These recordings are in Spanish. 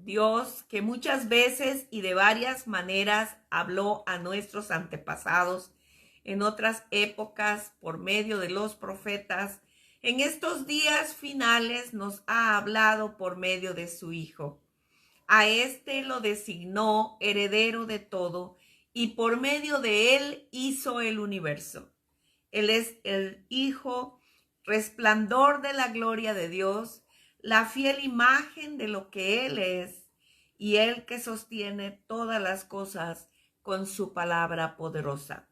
Dios, que muchas veces y de varias maneras habló a nuestros antepasados en otras épocas por medio de los profetas, en estos días finales nos ha hablado por medio de su Hijo. A éste lo designó heredero de todo y por medio de él hizo el universo. Él es el Hijo, resplandor de la gloria de Dios, la fiel imagen de lo que Él es, y Él que sostiene todas las cosas con su palabra poderosa.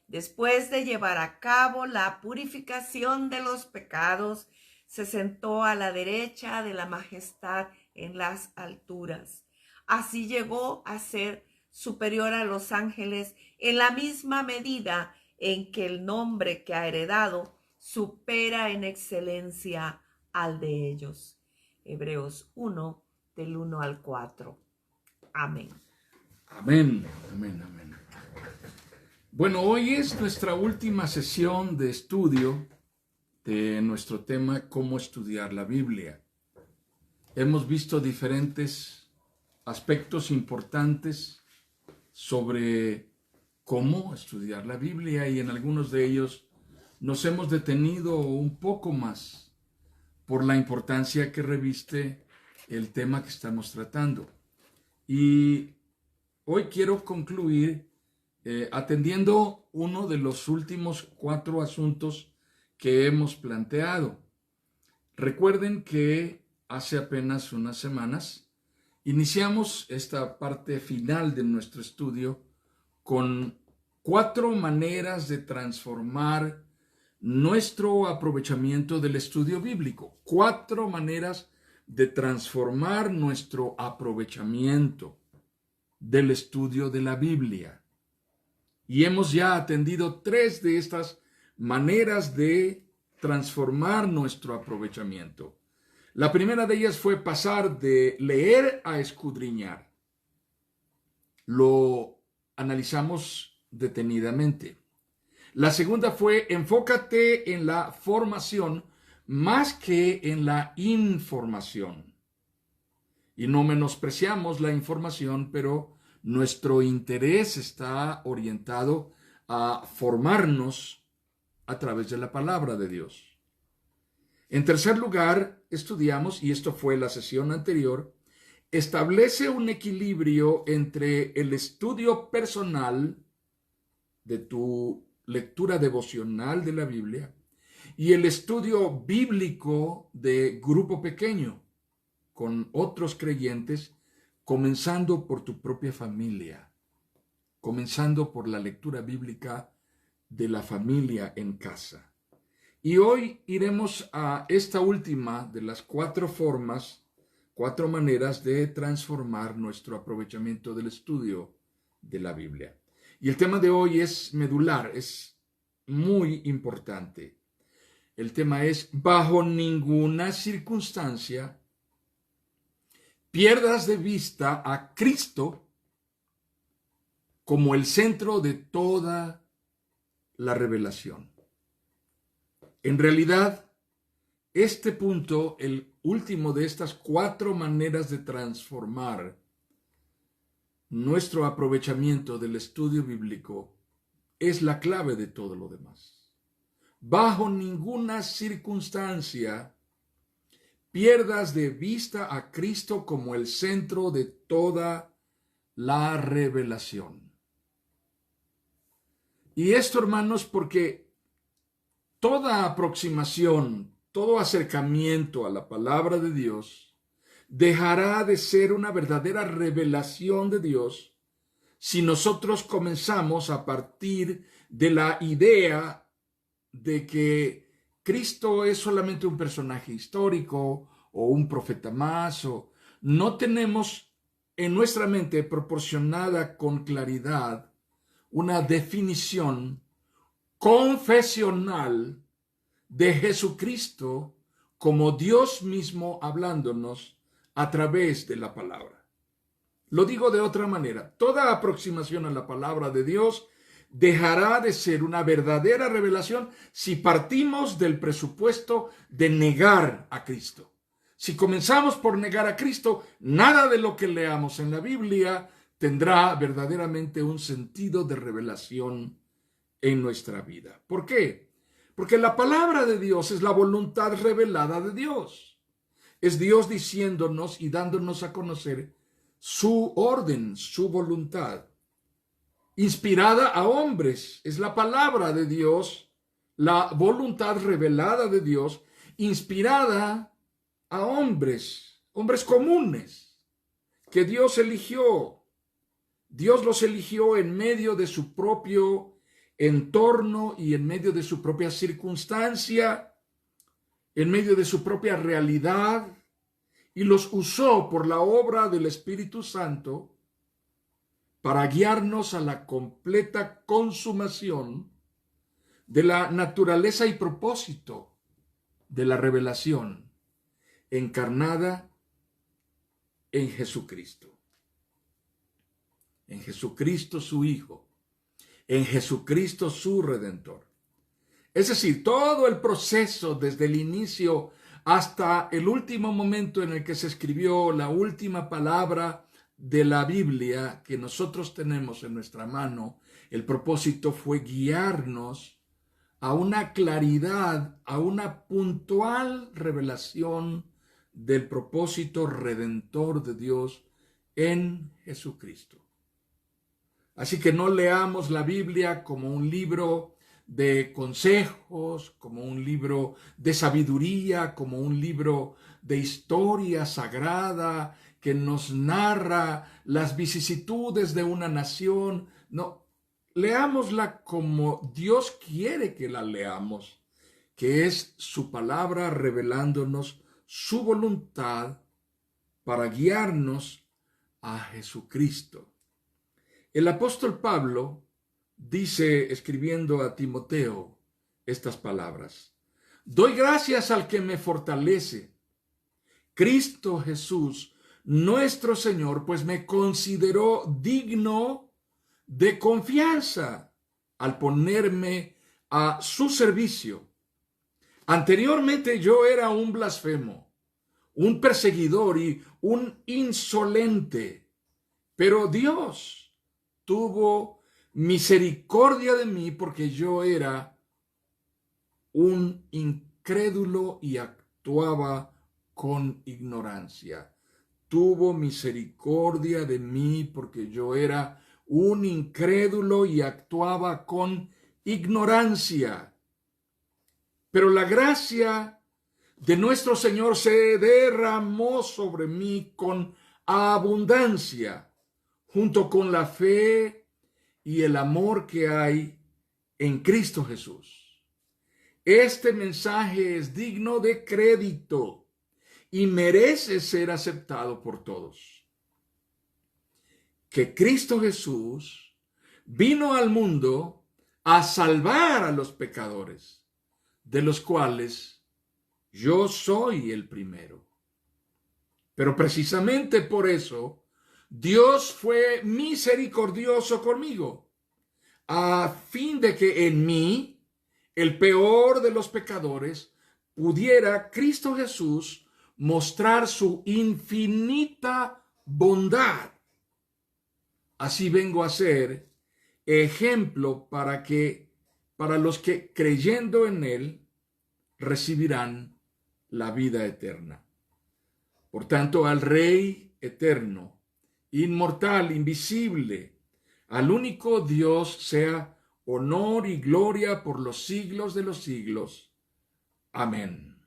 Después de llevar a cabo la purificación de los pecados, se sentó a la derecha de la majestad en las alturas. Así llegó a ser superior a los ángeles en la misma medida en que el nombre que ha heredado supera en excelencia al de ellos. Hebreos 1, del 1 al 4. Amén. Amén, amén, amén. Bueno, hoy es nuestra última sesión de estudio de nuestro tema, cómo estudiar la Biblia. Hemos visto diferentes aspectos importantes sobre cómo estudiar la Biblia y en algunos de ellos nos hemos detenido un poco más por la importancia que reviste el tema que estamos tratando. Y hoy quiero concluir atendiendo uno de los últimos 4 asuntos que hemos planteado. Recuerden que hace apenas unas semanas iniciamos esta parte final de nuestro estudio con 4 maneras de transformar nuestro aprovechamiento del estudio bíblico. 4 maneras de transformar nuestro aprovechamiento del estudio de la Biblia. Y hemos ya atendido 3 de estas maneras de transformar nuestro aprovechamiento. La primera de ellas fue pasar de leer a escudriñar. Lo analizamos detenidamente. La segunda fue enfócate en la formación más que en la información. Y no menospreciamos la información, pero nuestro interés está orientado a formarnos a través de la palabra de Dios. En tercer lugar, estudiamos, y esto fue la sesión anterior, establece un equilibrio entre el estudio personal de tu lectura devocional de la Biblia y el estudio bíblico de grupo pequeño con otros creyentes, comenzando por tu propia familia, comenzando por la lectura bíblica de la familia en casa. Y hoy iremos a esta última de las 4 formas, 4 maneras de transformar nuestro aprovechamiento del estudio de la Biblia. Y el tema de hoy es medular, es muy importante. El tema es: bajo ninguna circunstancia pierdas de vista a Cristo como el centro de toda la revelación. En realidad, este punto, el último de estas 4 maneras de transformar nuestro aprovechamiento del estudio bíblico, es la clave de todo lo demás. Bajo ninguna circunstancia pierdas de vista a Cristo como el centro de toda la revelación. Y esto, hermanos, porque toda aproximación, todo acercamiento a la palabra de Dios dejará de ser una verdadera revelación de Dios si nosotros comenzamos a partir de la idea de que Cristo es solamente un personaje histórico o un profeta más, o no tenemos en nuestra mente proporcionada con claridad una definición confesional de Jesucristo como Dios mismo hablándonos a través de la palabra. Lo digo de otra manera: toda aproximación a la palabra de Dios dejará de ser una verdadera revelación si partimos del presupuesto de negar a Cristo, Si comenzamos por negar a Cristo, nada de lo que leamos en la Biblia tendrá verdaderamente un sentido de revelación en nuestra vida. ¿Por qué? Porque la palabra de Dios es la voluntad revelada de Dios. Es Dios diciéndonos y dándonos a conocer su orden, su voluntad. Inspirada a hombres, es la palabra de Dios, la voluntad revelada de Dios, inspirada a hombres comunes, que Dios eligió. Dios los eligió en medio de su propio entorno y en medio de su propia circunstancia, en medio de su propia realidad, y los usó por la obra del Espíritu Santo para guiarnos a la completa consumación de la naturaleza y propósito de la revelación encarnada en Jesucristo. En Jesucristo su Hijo, en Jesucristo su Redentor. Es decir, todo el proceso desde el inicio hasta el último momento en el que se escribió la última palabra de la Biblia que nosotros tenemos en nuestra mano, el propósito fue guiarnos a una claridad, a una puntual revelación del propósito redentor de Dios en Jesucristo. Así que no leamos la Biblia como un libro de consejos, como un libro de sabiduría, como un libro de historia sagrada que nos narra las vicisitudes de una nación. No, leámosla como Dios quiere que la leamos, que es su palabra revelándonos su voluntad para guiarnos a Jesucristo. El apóstol Pablo dice, escribiendo a Timoteo, estas palabras: doy gracias al que me fortalece, Cristo Jesús, nuestro Señor, pues me consideró digno de confianza al ponerme a su servicio. Anteriormente yo era un blasfemo, un perseguidor y un insolente, pero Dios tuvo misericordia de mí porque yo era un incrédulo y actuaba con ignorancia. Tuvo misericordia de mí porque yo era un incrédulo y actuaba con ignorancia. Pero la gracia de nuestro Señor se derramó sobre mí con abundancia, junto con la fe y el amor que hay en Cristo Jesús. Este mensaje es digno de crédito y merece ser aceptado por todos. Que Cristo Jesús vino al mundo a salvar a los pecadores, de los cuales yo soy el primero. Pero precisamente por eso, Dios fue misericordioso conmigo, a fin de que en mí, el peor de los pecadores, pudiera Cristo Jesús mostrar su infinita bondad. Así vengo a ser ejemplo para los que creyendo en él recibirán la vida eterna. Por tanto, al Rey eterno, inmortal, invisible, al único Dios sea honor y gloria por los siglos de los siglos. Amén.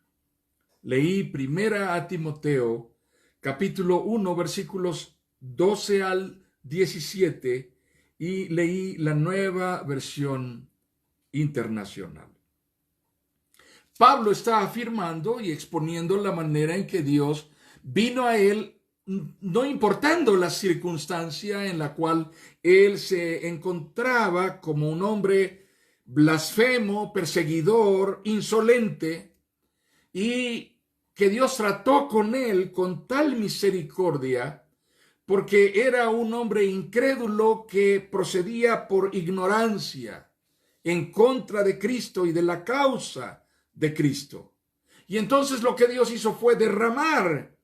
Leí primera a Timoteo, capítulo 1, versículos 12 al 17, y leí la Nueva Versión Internacional. Pablo está afirmando y exponiendo la manera en que Dios vino a él, no importando la circunstancia en la cual él se encontraba, como un hombre blasfemo, perseguidor, insolente, y que Dios trató con él con tal misericordia, porque era un hombre incrédulo que procedía por ignorancia en contra de Cristo y de la causa de Cristo. Y entonces lo que Dios hizo fue derramar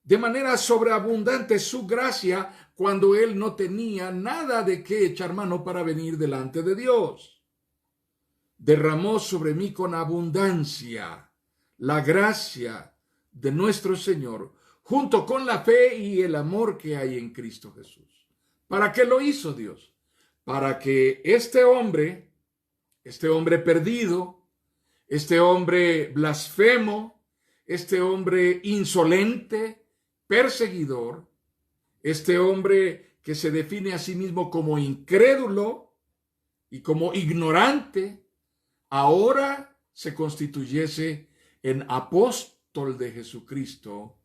de manera sobreabundante su gracia cuando él no tenía nada de qué echar mano para venir delante de Dios. Derramó sobre mí con abundancia la gracia de nuestro Señor, junto con la fe y el amor que hay en Cristo Jesús. ¿Para qué lo hizo Dios? Para que este hombre perdido, este hombre blasfemo, este hombre insolente, perseguidor, este hombre que se define a sí mismo como incrédulo y como ignorante, ahora se constituyese en apóstol de Jesucristo,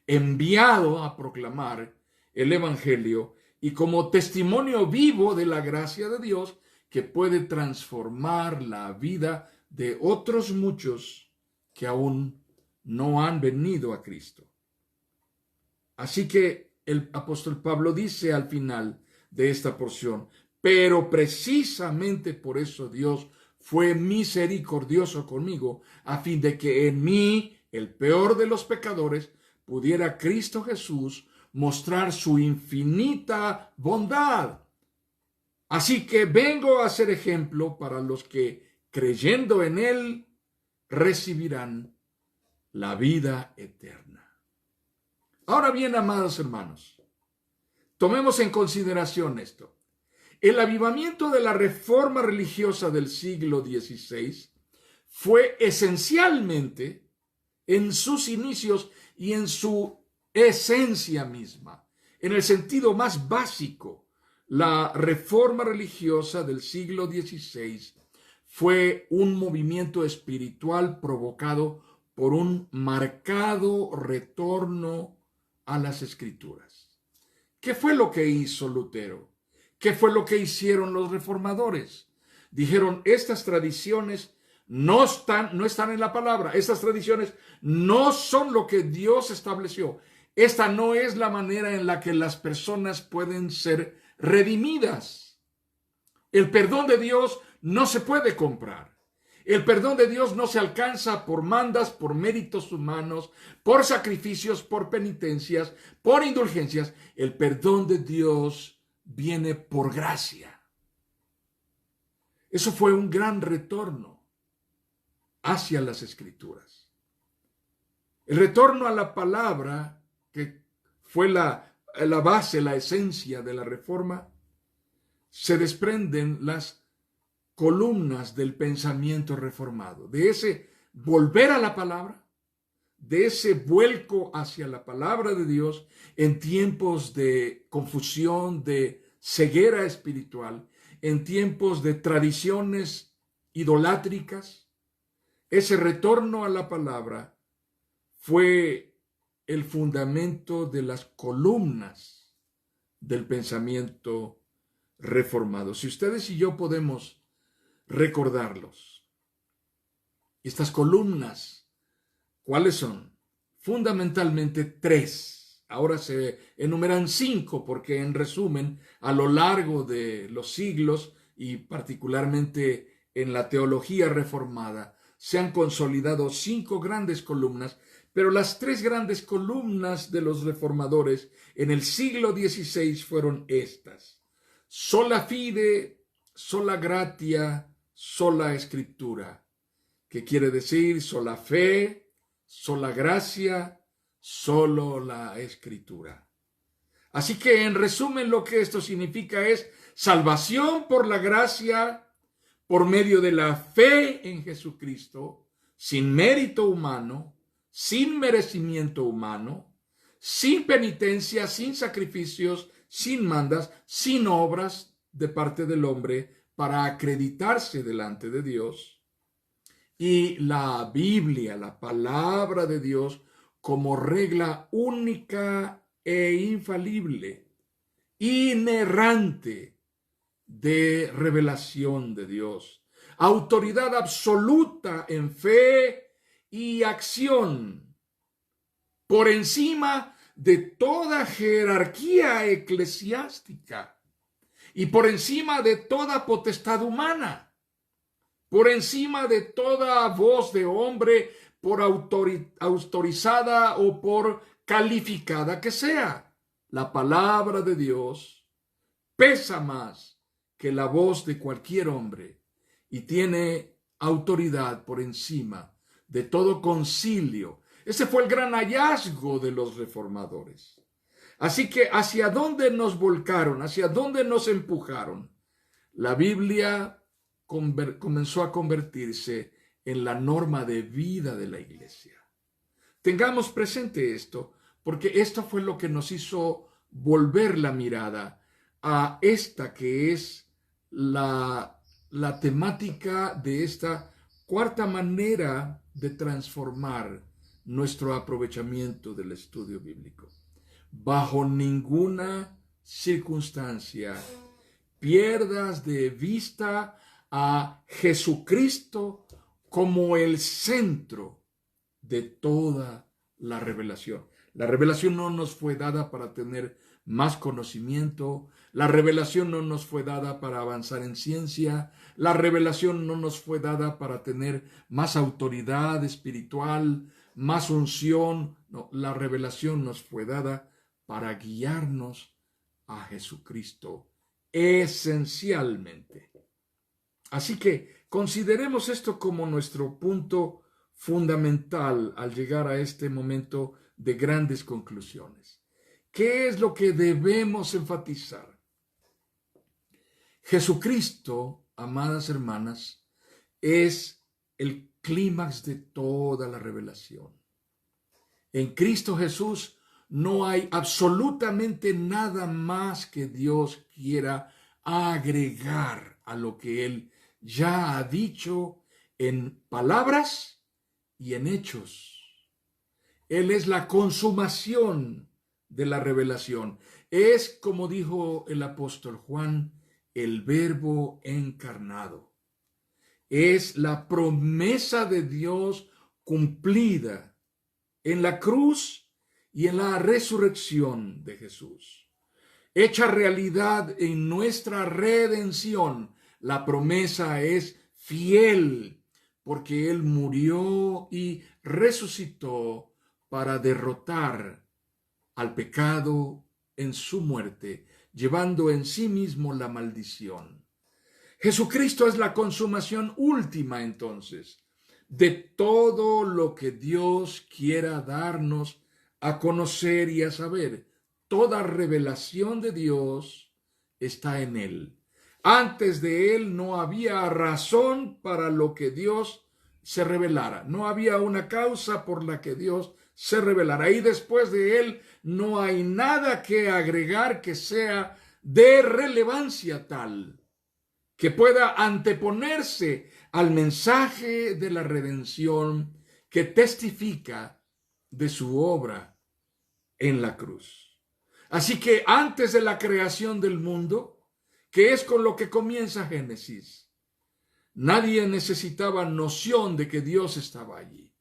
enviado a proclamar el Evangelio y como testimonio vivo de la gracia de Dios que puede transformar la vida de otros muchos que aún no han venido a Cristo. Así que el apóstol Pablo dice al final de esta porción, pero precisamente por eso Dios fue misericordioso conmigo, a fin de que en mí, el peor de los pecadores, pudiera Cristo Jesús mostrar su infinita bondad. Así que vengo a ser ejemplo para los que, creyendo en Él, recibirán la vida eterna. Ahora bien, amados hermanos, tomemos en consideración esto. El avivamiento de la reforma religiosa del siglo XVI fue esencialmente, en sus inicios y en su esencia misma, en el sentido más básico, la reforma religiosa del siglo XVI fue un movimiento espiritual provocado por un marcado retorno a las Escrituras. ¿Qué fue lo que hizo Lutero? ¿Qué fue lo que hicieron los reformadores? Dijeron, estas tradiciones no están en la palabra, estas tradiciones no son lo que Dios estableció. Esta no es la manera en la que las personas pueden ser redimidas. El perdón de Dios no se puede comprar. El perdón de Dios no se alcanza por mandas, por méritos humanos, por sacrificios, por penitencias, por indulgencias. El perdón de Dios viene por gracia. Eso fue un gran retorno hacia las Escrituras. El retorno a la palabra, que fue la base, la esencia de la reforma, se desprenden las columnas del pensamiento reformado, de ese volver a la palabra, de ese vuelco hacia la palabra de Dios en tiempos de confusión, de ceguera espiritual, en tiempos de tradiciones idolátricas. Ese retorno a la palabra fue el fundamento de las columnas del pensamiento reformado. Si ustedes y yo podemos recordarlos, estas columnas, ¿cuáles son? Fundamentalmente 3. Ahora se enumeran 5 porque en resumen, a lo largo de los siglos y particularmente en la teología reformada, se han consolidado 5 grandes columnas, pero las 3 grandes columnas de los reformadores en el siglo XVI fueron estas: sola fide, sola gratia, sola escritura, que quiere decir sola fe, sola gracia, solo la escritura. Así que en resumen lo que esto significa es salvación por la gracia, por medio de la fe en Jesucristo, sin mérito humano, sin merecimiento humano, sin penitencia, sin sacrificios, sin mandas, sin obras de parte del hombre para acreditarse delante de Dios. Y la Biblia, la palabra de Dios, como regla única e infalible, inerrante de revelación de Dios, autoridad absoluta en fe y acción, por encima de toda jerarquía eclesiástica y por encima de toda potestad humana, por encima de toda voz de hombre, por autorizada o por calificada que sea. La palabra de Dios pesa más que la voz de cualquier hombre y tiene autoridad por encima de todo concilio. Ese fue el gran hallazgo de los reformadores. Así que, ¿hacia dónde nos volcaron? ¿Hacia dónde nos empujaron? La Biblia comenzó a convertirse en la norma de vida de la iglesia. Tengamos presente esto, porque esto fue lo que nos hizo volver la mirada a esta que es la temática de esta cuarta manera de transformar nuestro aprovechamiento del estudio bíblico. Bajo ninguna circunstancia pierdas de vista a Jesucristo como el centro de toda la revelación. La revelación no nos fue dada para tener más conocimiento, la revelación no nos fue dada para avanzar en ciencia, la revelación no nos fue dada para tener más autoridad espiritual, más unción. No, la revelación nos fue dada para guiarnos a Jesucristo esencialmente. Así que consideremos esto como nuestro punto fundamental al llegar a este momento de grandes conclusiones. ¿Qué es lo que debemos enfatizar? Jesucristo, amadas hermanas, es el clímax de toda la revelación. En Cristo Jesús no hay absolutamente nada más que Dios quiera agregar a lo que Él ya ha dicho en palabras y en hechos. Él es la consumación de la revelación. Es, como dijo el apóstol Juan, el Verbo encarnado. Es la promesa de Dios cumplida en la cruz y en la resurrección de Jesús. Hecha realidad en nuestra redención, la promesa es fiel porque Él murió y resucitó para derrotar al pecado en su muerte, llevando en sí mismo la maldición. Jesucristo es la consumación última, entonces, de todo lo que Dios quiera darnos a conocer y a saber. Toda revelación de Dios está en Él. Antes de Él no había razón para lo que Dios se revelara. No había una causa por la que Dios se revelara. Y después de Él no hay nada que agregar que sea de relevancia tal que pueda anteponerse al mensaje de la redención que testifica de su obra en la cruz. Así que antes de la creación del mundo, que es con lo que comienza Génesis, nadie necesitaba noción de que Dios estaba allí.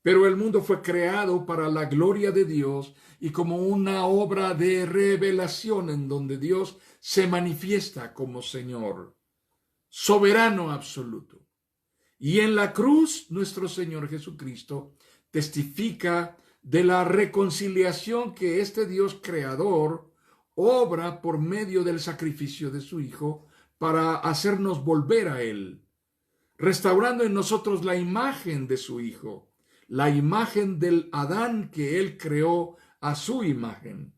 Pero el mundo fue creado para la gloria de Dios y como una obra de revelación en donde Dios se manifiesta como Señor, soberano absoluto. Y en la cruz, nuestro Señor Jesucristo testifica de la reconciliación que este Dios creador obra por medio del sacrificio de su Hijo para hacernos volver a Él, restaurando en nosotros la imagen de su Hijo, la imagen del Adán que Él creó a su imagen.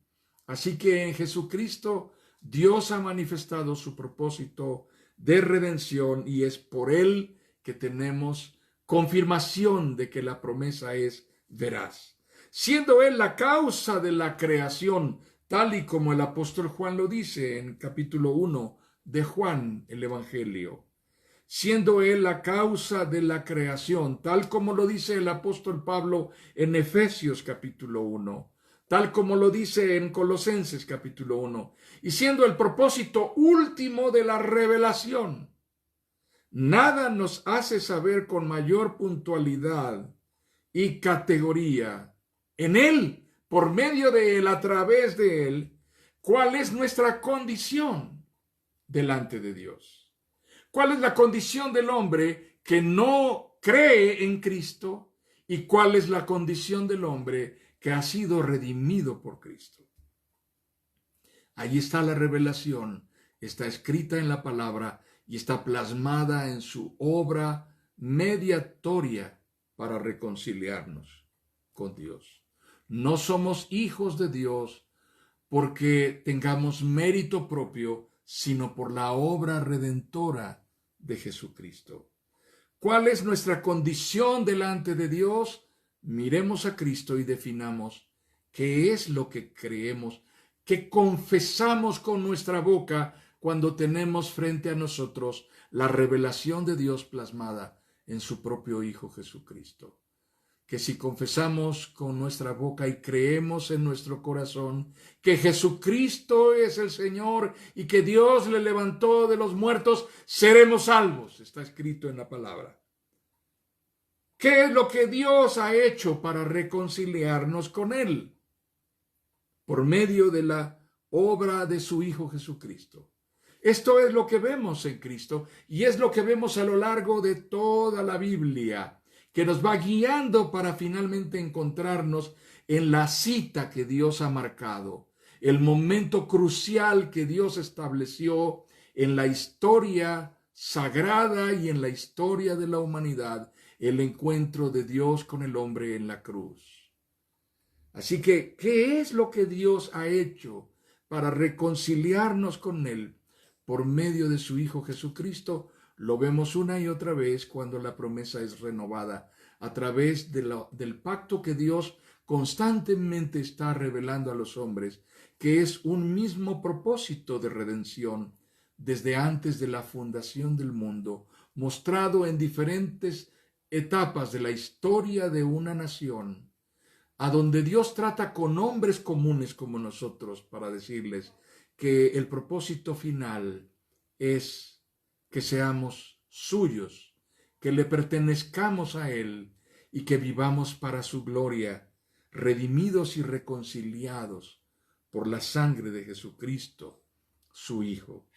Así que en Jesucristo Dios ha manifestado su propósito de redención y es por Él que tenemos confirmación de que la promesa es veraz. Siendo Él la causa de la creación, tal y como el apóstol Juan lo dice en capítulo 1 de Juan, el Evangelio. Siendo Él la causa de la creación, tal como lo dice el apóstol Pablo en Efesios capítulo 1, tal como lo dice en Colosenses capítulo 1, y siendo el propósito último de la revelación. Nada nos hace saber con mayor puntualidad y categoría en Él, por medio de Él, a través de Él, cuál es nuestra condición delante de Dios. ¿Cuál es la condición del hombre que no cree en Cristo y cuál es la condición del hombre que ha sido redimido por Cristo. Ahí está la revelación, está escrita en la palabra y está plasmada en su obra mediatoria para reconciliarnos con Dios. No somos hijos de Dios porque tengamos mérito propio, sino por la obra redentora de Jesucristo. ¿Cuál es nuestra condición delante de Dios? Miremos a Cristo y definamos qué es lo que creemos, que confesamos con nuestra boca cuando tenemos frente a nosotros la revelación de Dios plasmada en su propio Hijo Jesucristo. Que si confesamos con nuestra boca y creemos en nuestro corazón que Jesucristo es el Señor y que Dios le levantó de los muertos, seremos salvos. Está escrito en la palabra. ¿Qué es lo que Dios ha hecho para reconciliarnos con Él? Por medio de la obra de su Hijo Jesucristo. Esto es lo que vemos en Cristo y es lo que vemos a lo largo de toda la Biblia, que nos va guiando para finalmente encontrarnos en la cita que Dios ha marcado, el momento crucial que Dios estableció en la historia sagrada y en la historia de la humanidad, el encuentro de Dios con el hombre en la cruz. Así que, ¿qué es lo que Dios ha hecho para reconciliarnos con Él por medio de su Hijo Jesucristo? Lo vemos una y otra vez cuando la promesa es renovada a través del pacto que Dios constantemente está revelando a los hombres, que es un mismo propósito de redención desde antes de la fundación del mundo, mostrado en diferentes etapas de la historia de una nación, a donde Dios trata con hombres comunes como nosotros para decirles que el propósito final es que seamos suyos, que le pertenezcamos a Él y que vivamos para su gloria, redimidos y reconciliados por la sangre de Jesucristo, su Hijo.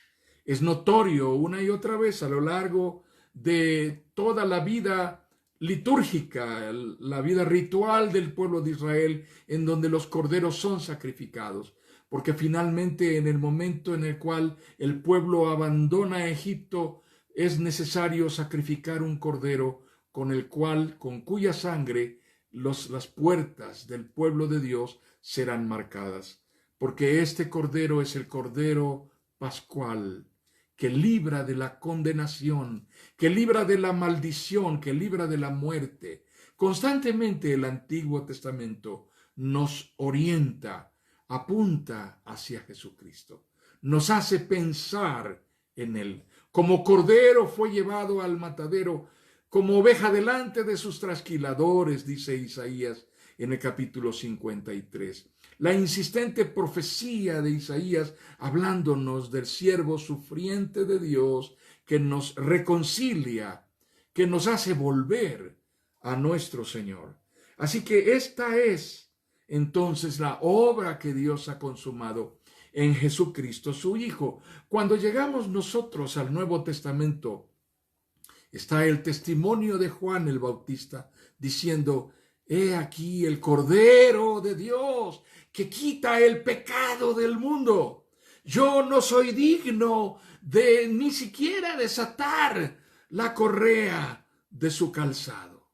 Es notorio una y otra vez a lo largo de toda la vida litúrgica, la vida ritual del pueblo de Israel, en donde los corderos son sacrificados, porque finalmente en el momento en el cual el pueblo abandona Egipto, es necesario sacrificar un cordero con cuya sangre las puertas del pueblo de Dios serán marcadas, porque este cordero es el cordero pascual, que libra de la condenación, que libra de la maldición, que libra de la muerte. Constantemente el Antiguo Testamento nos orienta, apunta hacia Jesucristo, nos hace pensar en Él. Como cordero fue llevado al matadero, como oveja delante de sus trasquiladores, dice Isaías en el capítulo 53. La insistente profecía de Isaías hablándonos del siervo sufriente de Dios que nos reconcilia, que nos hace volver a nuestro Señor. Así que esta es entonces la obra que Dios ha consumado en Jesucristo su Hijo. Cuando llegamos nosotros al Nuevo Testamento, está el testimonio de Juan el Bautista diciendo: he aquí el Cordero de Dios que quita el pecado del mundo. Yo no soy digno de ni siquiera desatar la correa de su calzado.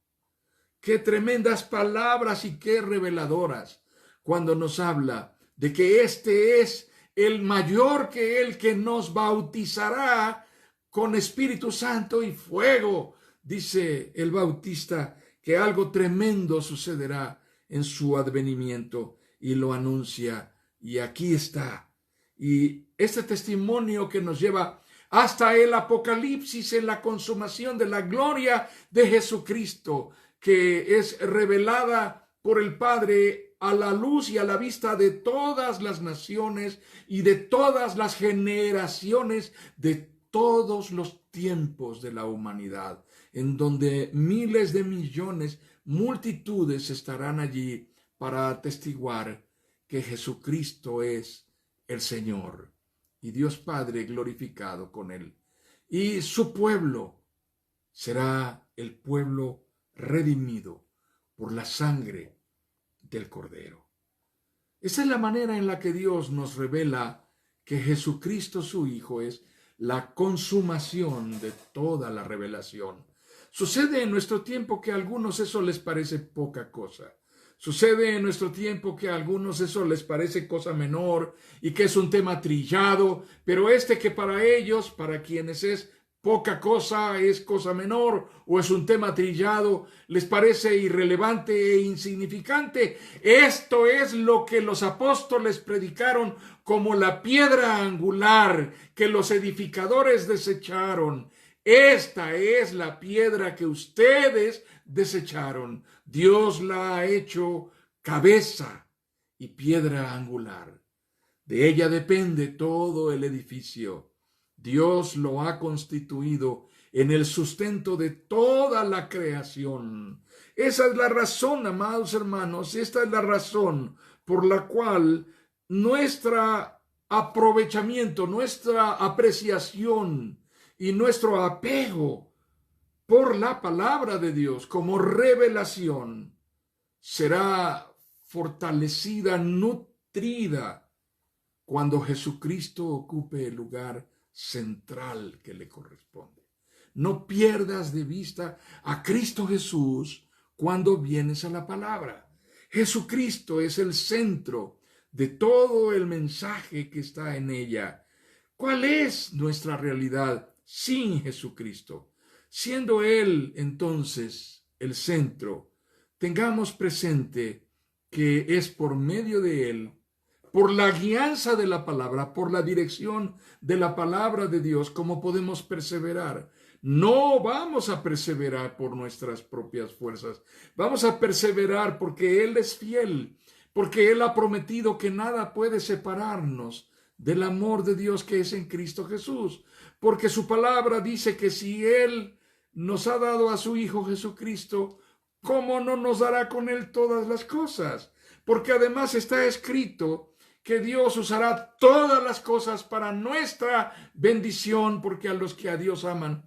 Qué tremendas palabras y qué reveladoras cuando nos habla de que este es el mayor que el que nos bautizará con Espíritu Santo y fuego. Dice el Bautista que algo tremendo sucederá en su advenimiento y lo anuncia. Y aquí está. Y este testimonio que nos lleva hasta el Apocalipsis en la consumación de la gloria de Jesucristo, que es revelada por el Padre a la luz y a la vista de todas las naciones y de todas las generaciones, de todos los tiempos de la humanidad, en donde miles de millones, multitudes estarán allí para atestiguar que Jesucristo es el Señor y Dios Padre glorificado con Él. Y su pueblo será el pueblo redimido, por la sangre del Cordero. Esa es la manera en la que Dios nos revela que Jesucristo su Hijo es la consumación de toda la revelación. Sucede en nuestro tiempo que a algunos eso les parece poca cosa. Sucede en nuestro tiempo que a algunos eso les parece cosa menor y que es un tema trillado, pero que para ellos, para quienes es poca cosa, es cosa menor o es un tema trillado, les parece irrelevante e insignificante. Esto es lo que los apóstoles predicaron como la piedra angular que los edificadores desecharon. Esta es la piedra que ustedes desecharon. Dios la ha hecho cabeza y piedra angular. De ella depende todo el edificio. Dios lo ha constituido en el sustento de toda la creación. Esa es la razón, amados hermanos, esta es la razón por la cual nuestro aprovechamiento, nuestra apreciación y nuestro apego por la palabra de Dios como revelación será fortalecida, nutrida, cuando Jesucristo ocupe el lugar central que le corresponde. No pierdas de vista a Cristo Jesús cuando vienes a la palabra. Jesucristo es el centro de todo el mensaje que está en ella. ¿Cuál es nuestra realidad sin Jesucristo? Siendo Él entonces el centro, tengamos presente que es por medio de Él, por la guianza de la palabra, por la dirección de la palabra de Dios, como podemos perseverar. No vamos a perseverar por nuestras propias fuerzas. Vamos a perseverar porque Él es fiel, porque Él ha prometido que nada puede separarnos del amor de Dios que es en Cristo Jesús. Porque su palabra dice que si Él nos ha dado a su Hijo Jesucristo, ¿cómo no nos dará con Él todas las cosas? Porque además está escrito que Dios usará todas las cosas para nuestra bendición, porque a los que a Dios aman,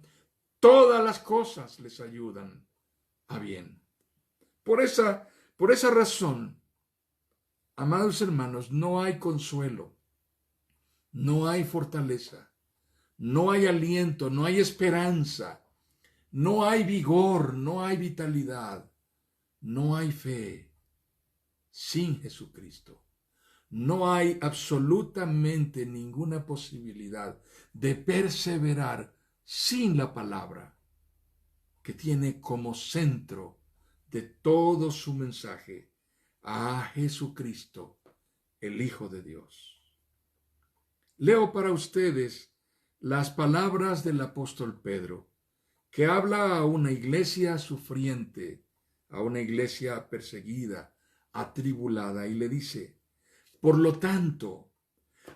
todas las cosas les ayudan a bien. Por esa razón, amados hermanos, no hay consuelo, no hay fortaleza, no hay aliento, no hay esperanza, no hay vigor, no hay vitalidad, no hay fe sin Jesucristo. No hay absolutamente ninguna posibilidad de perseverar sin la palabra, que tiene como centro de todo su mensaje a Jesucristo, el Hijo de Dios. Leo para ustedes las palabras del apóstol Pedro, que habla a una iglesia sufriente, a una iglesia perseguida, atribulada, y le dice: por lo tanto,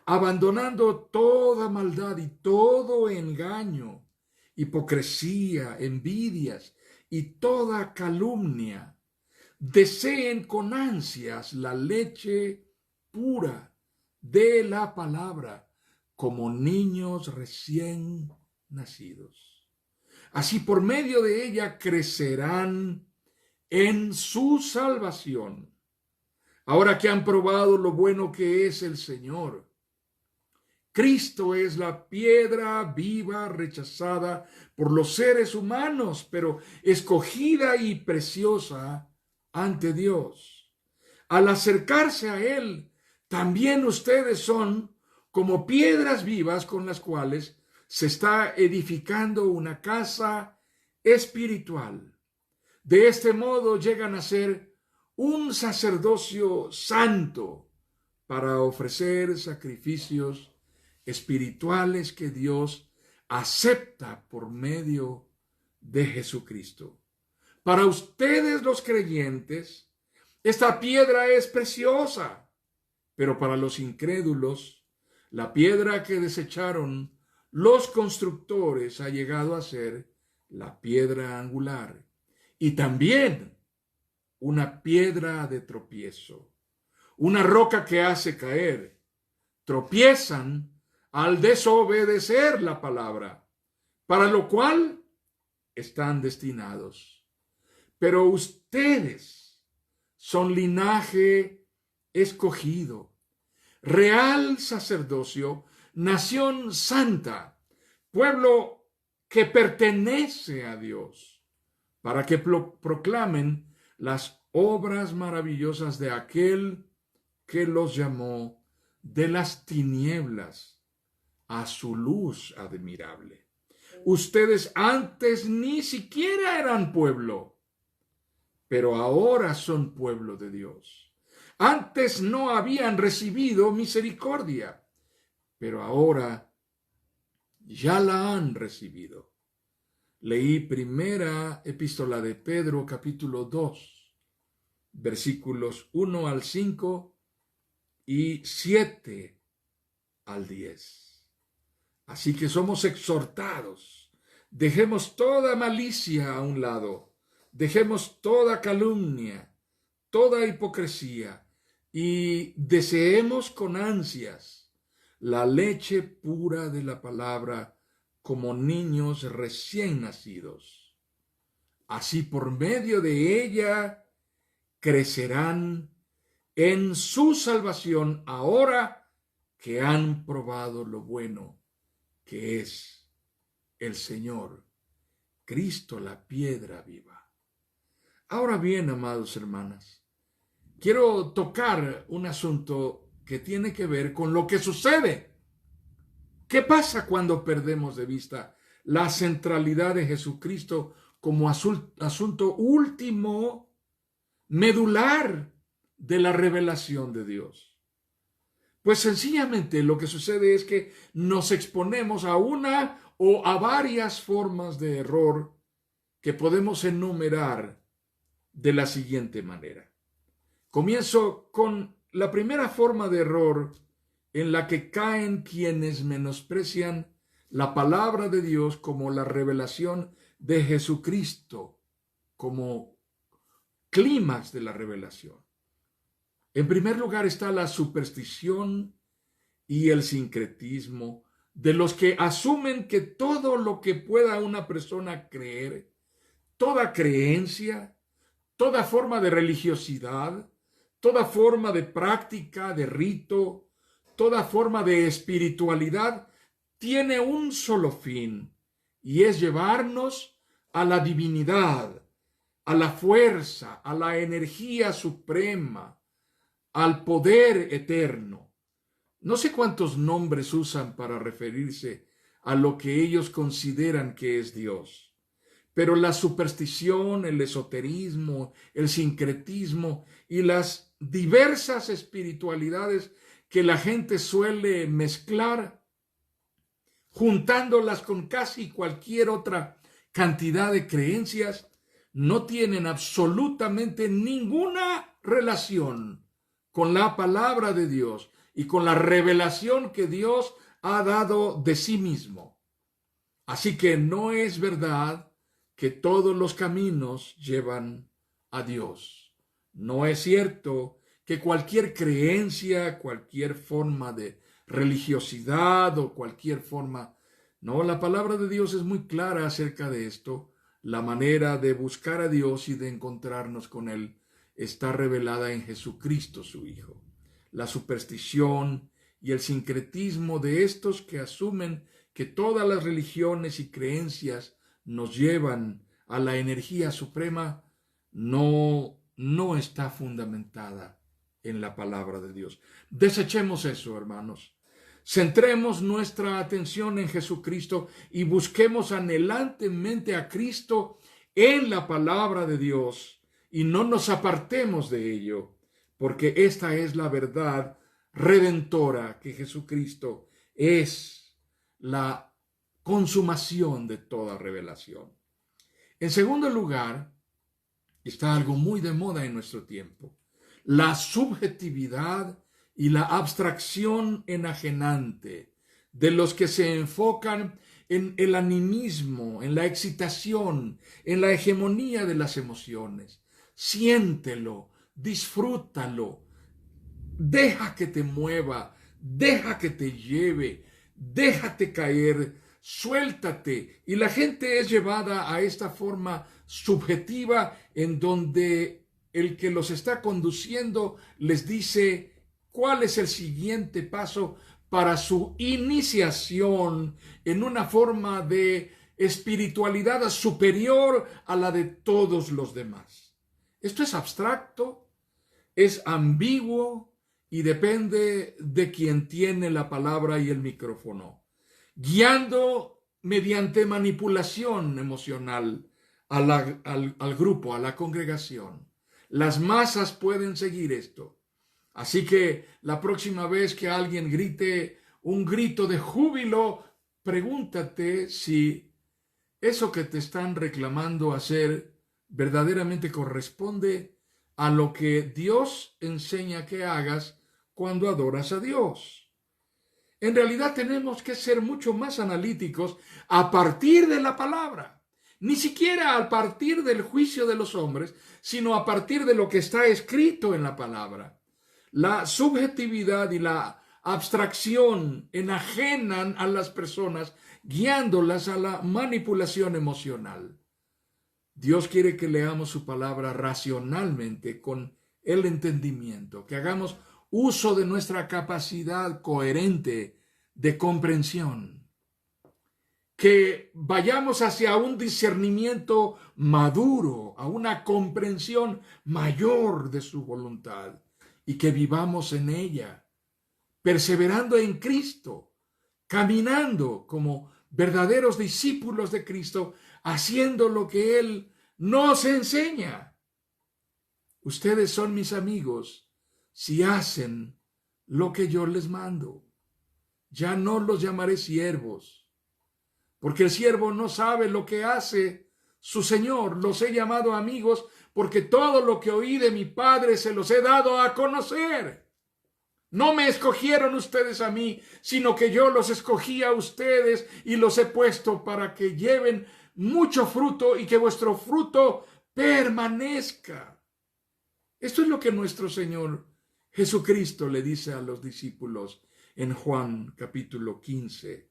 abandonando toda maldad y todo engaño, hipocresía, envidias y toda calumnia, deseen con ansias la leche pura de la palabra, como niños recién nacidos. Así por medio de ella crecerán en su salvación, ahora que han probado lo bueno que es el Señor. Cristo es la piedra viva rechazada por los seres humanos, pero escogida y preciosa ante Dios. Al acercarse a Él, también ustedes son como piedras vivas con las cuales se está edificando una casa espiritual. De este modo llegan a ser un sacerdocio santo para ofrecer sacrificios espirituales que Dios acepta por medio de Jesucristo. Para ustedes los creyentes, esta piedra es preciosa, pero para los incrédulos, la piedra que desecharon los constructores ha llegado a ser la piedra angular y también una piedra de tropiezo, una roca que hace caer. Tropiezan al desobedecer la palabra, para lo cual están destinados. Pero ustedes son linaje escogido, real sacerdocio, nación santa, pueblo que pertenece a Dios, para que proclamen las obras maravillosas de aquel que los llamó de las tinieblas a su luz admirable. Ustedes antes ni siquiera eran pueblo, pero ahora son pueblo de Dios. Antes no habían recibido misericordia, pero ahora ya la han recibido. Leí primera epístola de Pedro, capítulo 2, versículos 1 al 5 y 7 al 10. Así que somos exhortados. Dejemos toda malicia a un lado. Dejemos toda calumnia, toda hipocresía y deseemos con ansias la leche pura de la palabra como niños recién nacidos. Así por medio de ella crecerán en su salvación ahora que han probado lo bueno que es el Señor, Cristo la piedra viva. Ahora bien, amados hermanas, quiero tocar un asunto que tiene que ver con lo que sucede. ¿Qué pasa cuando perdemos de vista la centralidad de Jesucristo como asunto último, medular de la revelación de Dios? Pues sencillamente lo que sucede es que nos exponemos a una o a varias formas de error que podemos enumerar de la siguiente manera. Comienzo con la primera forma de error en la que caen quienes menosprecian la palabra de Dios como la revelación de Jesucristo, como clímax de la revelación. En primer lugar está la superstición y el sincretismo de los que asumen que todo lo que pueda una persona creer, toda creencia, toda forma de religiosidad, toda forma de práctica, de rito, toda forma de espiritualidad, tiene un solo fin, y es llevarnos a la divinidad, a la fuerza, a la energía suprema, al poder eterno. No sé cuántos nombres usan para referirse a lo que ellos consideran que es Dios, pero la superstición, el esoterismo, el sincretismo y las diversas espiritualidades que la gente suele mezclar, juntándolas con casi cualquier otra cantidad de creencias, no tienen absolutamente ninguna relación con la palabra de Dios y con la revelación que Dios ha dado de sí mismo. Así que no es verdad que todos los caminos llevan a Dios. No es cierto que cualquier creencia, cualquier forma de religiosidad o cualquier forma. No, la palabra de Dios es muy clara acerca de esto. La manera de buscar a Dios y de encontrarnos con Él está revelada en Jesucristo, su Hijo. La superstición y el sincretismo de estos que asumen que todas las religiones y creencias nos llevan a la energía suprema no está fundamentada en la palabra de Dios. Desechemos eso, hermanos. Centremos nuestra atención en Jesucristo y busquemos anhelantemente a Cristo en la palabra de Dios y no nos apartemos de ello, porque esta es la verdad redentora, que Jesucristo es la consumación de toda revelación. En segundo lugar, está algo muy de moda en nuestro tiempo: la subjetividad y la abstracción enajenante de los que se enfocan en el animismo, en la excitación, en la hegemonía de las emociones. Siéntelo, disfrútalo, deja que te mueva, deja que te lleve, déjate caer, suéltate. Y la gente es llevada a esta forma subjetiva en donde el que los está conduciendo les dice cuál es el siguiente paso para su iniciación en una forma de espiritualidad superior a la de todos los demás. Esto es abstracto, es ambiguo y depende de quien tiene la palabra y el micrófono, guiando mediante manipulación emocional al grupo, a la congregación. Las masas pueden seguir esto. Así que la próxima vez que alguien grite un grito de júbilo, pregúntate si eso que te están reclamando hacer verdaderamente corresponde a lo que Dios enseña que hagas cuando adoras a Dios. En realidad tenemos que ser mucho más analíticos a partir de la palabra. Ni siquiera a partir del juicio de los hombres, sino a partir de lo que está escrito en la palabra. La subjetividad y la abstracción enajenan a las personas, guiándolas a la manipulación emocional. Dios quiere que leamos su palabra racionalmente, con el entendimiento, que hagamos uso de nuestra capacidad coherente de comprensión, que vayamos hacia un discernimiento maduro, a una comprensión mayor de su voluntad, y que vivamos en ella, perseverando en Cristo, caminando como verdaderos discípulos de Cristo, haciendo lo que Él nos enseña. Ustedes son mis amigos si hacen lo que yo les mando. Ya no los llamaré siervos, porque el siervo no sabe lo que hace su Señor. Los he llamado amigos porque todo lo que oí de mi Padre se los he dado a conocer. No me escogieron ustedes a mí, sino que yo los escogí a ustedes y los he puesto para que lleven mucho fruto y que vuestro fruto permanezca. Esto es lo que nuestro Señor Jesucristo le dice a los discípulos en Juan capítulo 15.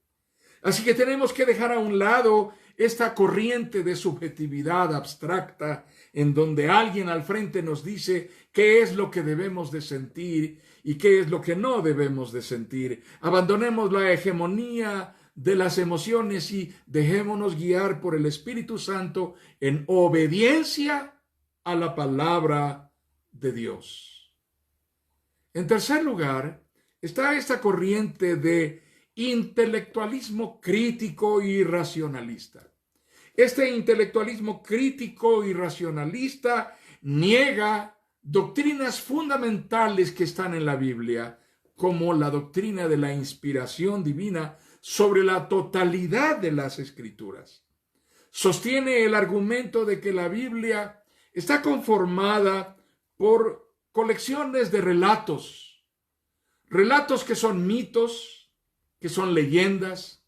Así que tenemos que dejar a un lado esta corriente de subjetividad abstracta en donde alguien al frente nos dice qué es lo que debemos de sentir y qué es lo que no debemos de sentir. Abandonemos la hegemonía de las emociones y dejémonos guiar por el Espíritu Santo en obediencia a la palabra de Dios. En tercer lugar, está esta corriente de intelectualismo crítico y racionalista. Este intelectualismo crítico y racionalista niega doctrinas fundamentales que están en la Biblia, como la doctrina de la inspiración divina sobre la totalidad de las Escrituras. Sostiene el argumento de que la Biblia está conformada por colecciones de relatos que son mitos, que son leyendas,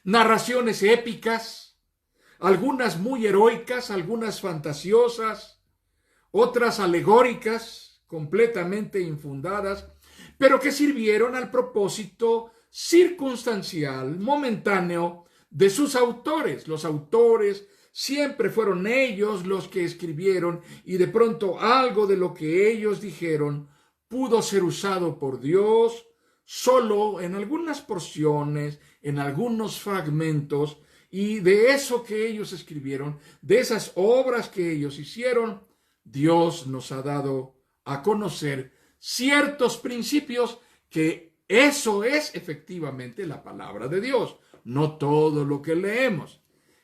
narraciones épicas, algunas muy heroicas, algunas fantasiosas, otras alegóricas, completamente infundadas, pero que sirvieron al propósito circunstancial, momentáneo, de sus autores. Los autores siempre fueron ellos los que escribieron y de pronto algo de lo que ellos dijeron pudo ser usado por Dios solo en algunas porciones, en algunos fragmentos, y de eso que ellos escribieron, de esas obras que ellos hicieron, Dios nos ha dado a conocer ciertos principios que eso es efectivamente la palabra de Dios, no todo lo que leemos.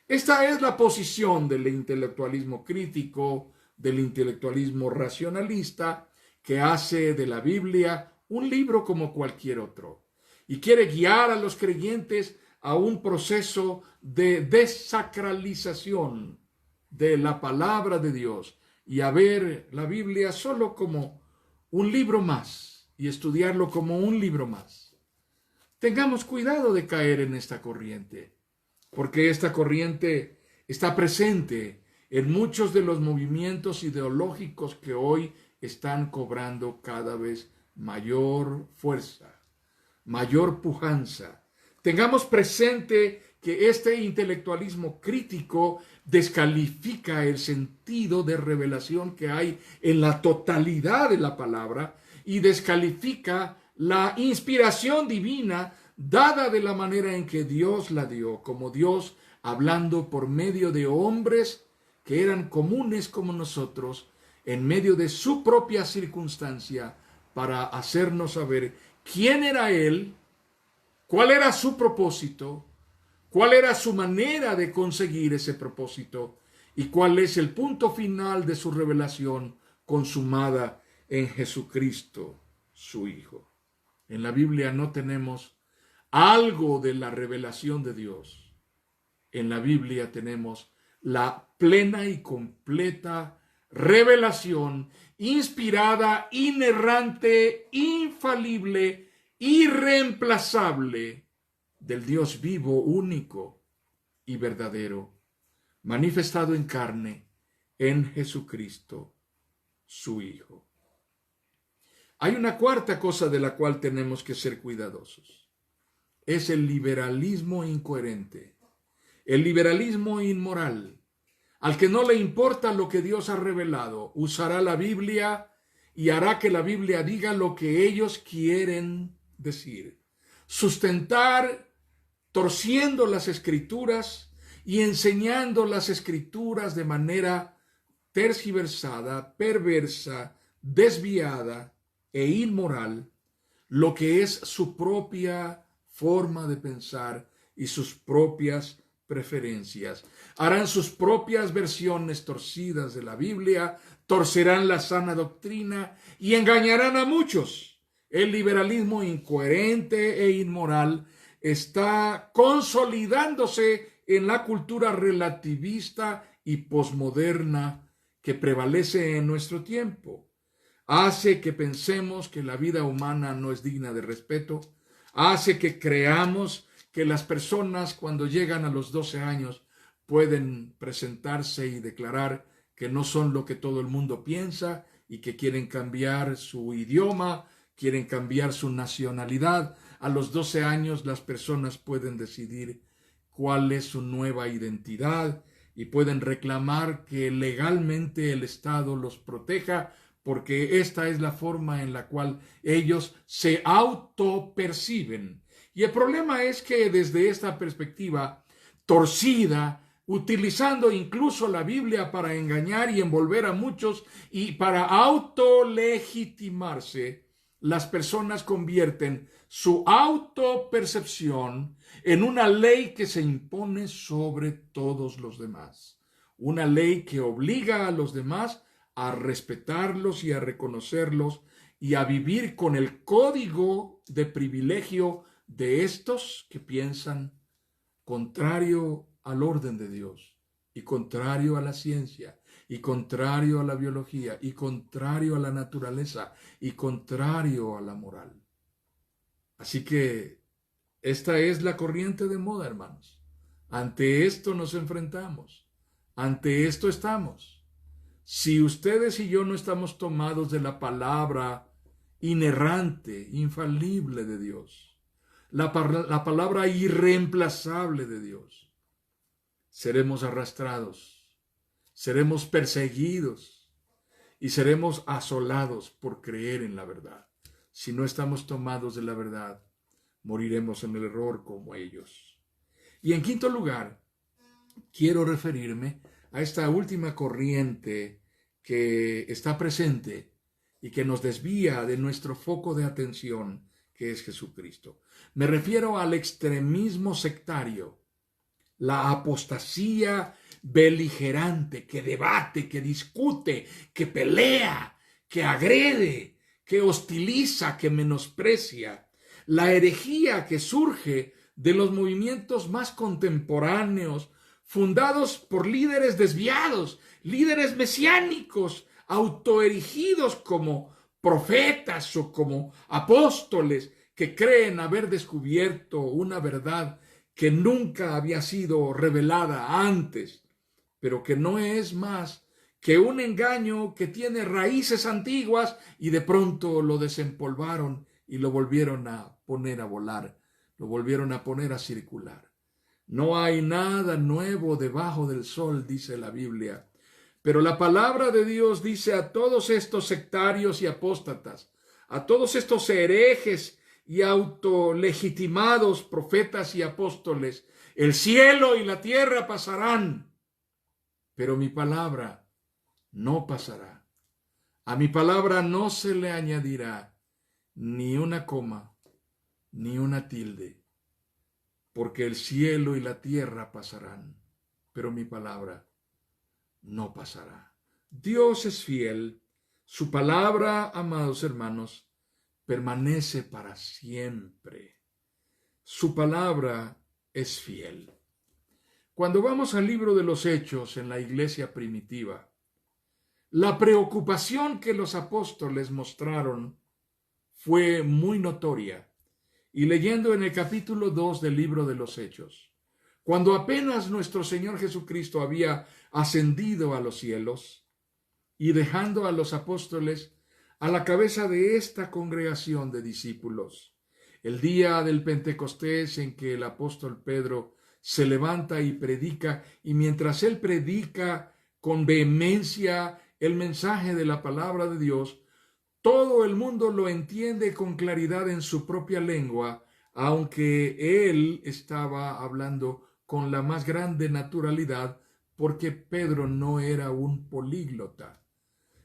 Esta es la posición del intelectualismo crítico, del intelectualismo racionalista, que hace de la Biblia un libro como cualquier otro y quiere guiar a los creyentes a un proceso de desacralización de la palabra de Dios y a ver la Biblia solo como un libro más y estudiarlo como un libro más. Tengamos cuidado de caer en esta corriente, porque esta corriente está presente en muchos de los movimientos ideológicos que hoy están cobrando cada vez mayor fuerza, mayor pujanza. Tengamos presente que este intelectualismo crítico descalifica el sentido de revelación que hay en la totalidad de la palabra y descalifica la inspiración divina dada de la manera en que Dios la dio, como Dios hablando por medio de hombres que eran comunes como nosotros, en medio de su propia circunstancia, para hacernos saber quién era Él, cuál era su propósito, cuál era su manera de conseguir ese propósito y cuál es el punto final de su revelación consumada en Jesucristo, su Hijo. En la Biblia no tenemos algo de la revelación de Dios. En la Biblia tenemos la plena y completa revelación inspirada, inerrante, infalible, irreemplazable del Dios vivo, único y verdadero, manifestado en carne en Jesucristo, su Hijo. Hay una cuarta cosa de la cual tenemos que ser cuidadosos. Es el liberalismo incoherente, el liberalismo inmoral. Al que no le importa lo que Dios ha revelado, usará la Biblia y hará que la Biblia diga lo que ellos quieren decir. Sustentar torciendo las Escrituras y enseñando las Escrituras de manera tergiversada, perversa, desviada e inmoral, lo que es su propia forma de pensar y sus propias preferencias. Harán sus propias versiones torcidas de la Biblia, torcerán la sana doctrina y engañarán a muchos. El liberalismo incoherente e inmoral está consolidándose en la cultura relativista y posmoderna que prevalece en nuestro tiempo. Hace que pensemos que la vida humana no es digna de respeto, hace que creamos que las personas cuando llegan a los 12 años pueden presentarse y declarar que no son lo que todo el mundo piensa y que quieren cambiar su idioma, quieren cambiar su nacionalidad. A los 12 años las personas pueden decidir cuál es su nueva identidad y pueden reclamar que legalmente el Estado los proteja porque esta es la forma en la cual ellos se autoperciben. Y el problema es que desde esta perspectiva torcida, utilizando incluso la Biblia para engañar y envolver a muchos y para autolegitimarse, las personas convierten su autopercepción en una ley que se impone sobre todos los demás. Una ley que obliga a los demás a respetarlos y a reconocerlos y a vivir con el código de privilegio de estos que piensan contrario al orden de Dios y contrario a la ciencia y contrario a la biología y contrario a la naturaleza y contrario a la moral. Así que esta es la corriente de moda, hermanos. Ante esto nos enfrentamos, ante esto estamos. Si ustedes y yo no estamos tomados de la palabra inerrante, infalible de Dios, la palabra irreemplazable de Dios, seremos arrastrados, seremos perseguidos y seremos asolados por creer en la verdad. Si no estamos tomados de la verdad, moriremos en el error como ellos. Y en quinto lugar, quiero referirme a esta última corriente que está presente y que nos desvía de nuestro foco de atención, que es Jesucristo. Me refiero al extremismo sectario, la apostasía beligerante que debate, que discute, que pelea, que agrede, que hostiliza, que menosprecia, la herejía que surge de los movimientos más contemporáneos, fundados por líderes desviados, líderes mesiánicos, autoerigidos como profetas o como apóstoles que creen haber descubierto una verdad que nunca había sido revelada antes, pero que no es más que un engaño que tiene raíces antiguas y de pronto lo desempolvaron y lo volvieron a poner a volar, lo volvieron a poner a circular. No hay nada nuevo debajo del sol, dice la Biblia. Pero la palabra de Dios dice a todos estos sectarios y apóstatas, a todos estos herejes y autolegitimados profetas y apóstoles, el cielo y la tierra pasarán, pero mi palabra no pasará. A mi palabra no se le añadirá ni una coma, ni una tilde, porque el cielo y la tierra pasarán, pero mi palabra no pasará. Dios es fiel. Su palabra, amados hermanos, permanece para siempre. Su palabra es fiel. Cuando vamos al libro de los Hechos en la iglesia primitiva, la preocupación que los apóstoles mostraron fue muy notoria. Y leyendo en el capítulo 2 del libro de los Hechos, cuando apenas nuestro Señor Jesucristo había ascendido a los cielos y dejando a los apóstoles a la cabeza de esta congregación de discípulos, el día del Pentecostés en que el apóstol Pedro se levanta y predica, y mientras él predica con vehemencia el mensaje de la palabra de Dios, todo el mundo lo entiende con claridad en su propia lengua, aunque él estaba hablando con la más grande naturalidad, porque Pedro no era un políglota.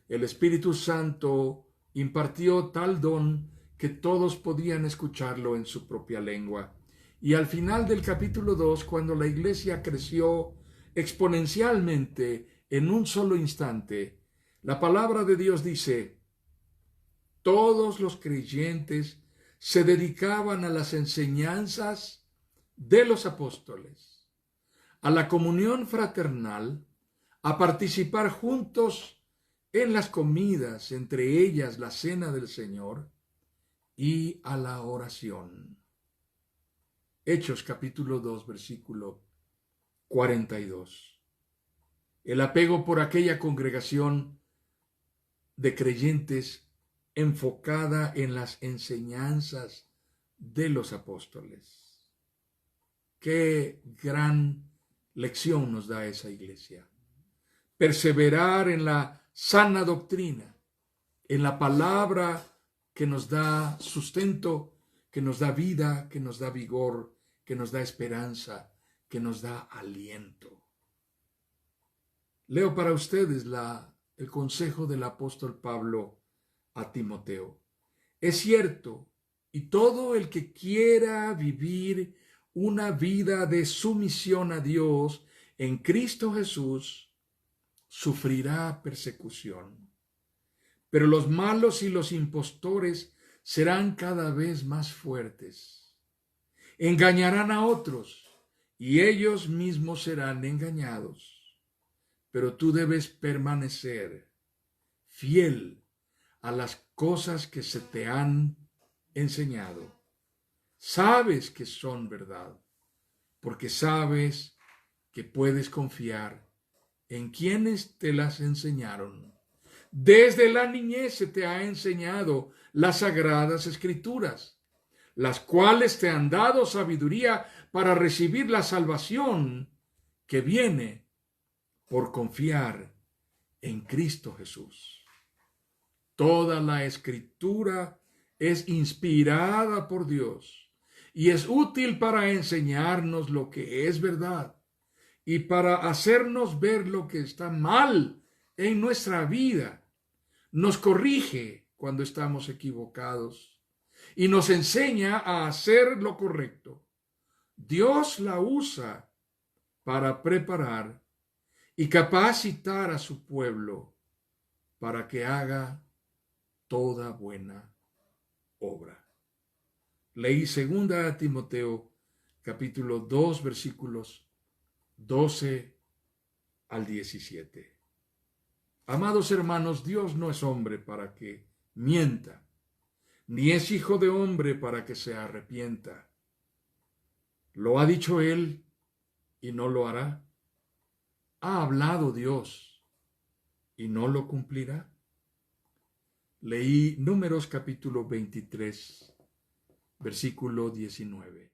El Espíritu Santo impartió tal don que todos podían escucharlo en su propia lengua. Y al final del capítulo 2, cuando la iglesia creció exponencialmente en un solo instante, la palabra de Dios dice: todos los creyentes se dedicaban a las enseñanzas de los apóstoles, a la comunión fraternal, a participar juntos en las comidas, entre ellas la cena del Señor, y a la oración. Hechos capítulo 2, versículo 42. El apego por aquella congregación de creyentes enfocada en las enseñanzas de los apóstoles. Qué gran lección nos da esa iglesia. Perseverar en la sana doctrina, en la palabra que nos da sustento, que nos da vida, que nos da vigor, que nos da esperanza, que nos da aliento. Leo para ustedes el consejo del apóstol Pablo a Timoteo. Es cierto, y todo el que quiera vivir una vida de sumisión a Dios en Cristo Jesús, sufrirá persecución. Pero los malos y los impostores serán cada vez más fuertes. Engañarán a otros y ellos mismos serán engañados. Pero tú debes permanecer fiel a las cosas que se te han enseñado. Sabes que son verdad, porque sabes que puedes confiar en quienes te las enseñaron. Desde la niñez se te ha enseñado las sagradas escrituras, las cuales te han dado sabiduría para recibir la salvación que viene por confiar en Cristo Jesús. Toda la escritura es inspirada por Dios y es útil para enseñarnos lo que es verdad y para hacernos ver lo que está mal en nuestra vida. Nos corrige cuando estamos equivocados y nos enseña a hacer lo correcto. Dios la usa para preparar y capacitar a su pueblo para que haga toda buena obra. Leí 2 Timoteo capítulo 2 versículos 12 al 17. Amados hermanos, Dios no es hombre para que mienta, ni es hijo de hombre para que se arrepienta. ¿Lo ha dicho él y no lo hará? ¿Ha hablado Dios y no lo cumplirá? Leí Números capítulo 23, versículo 19.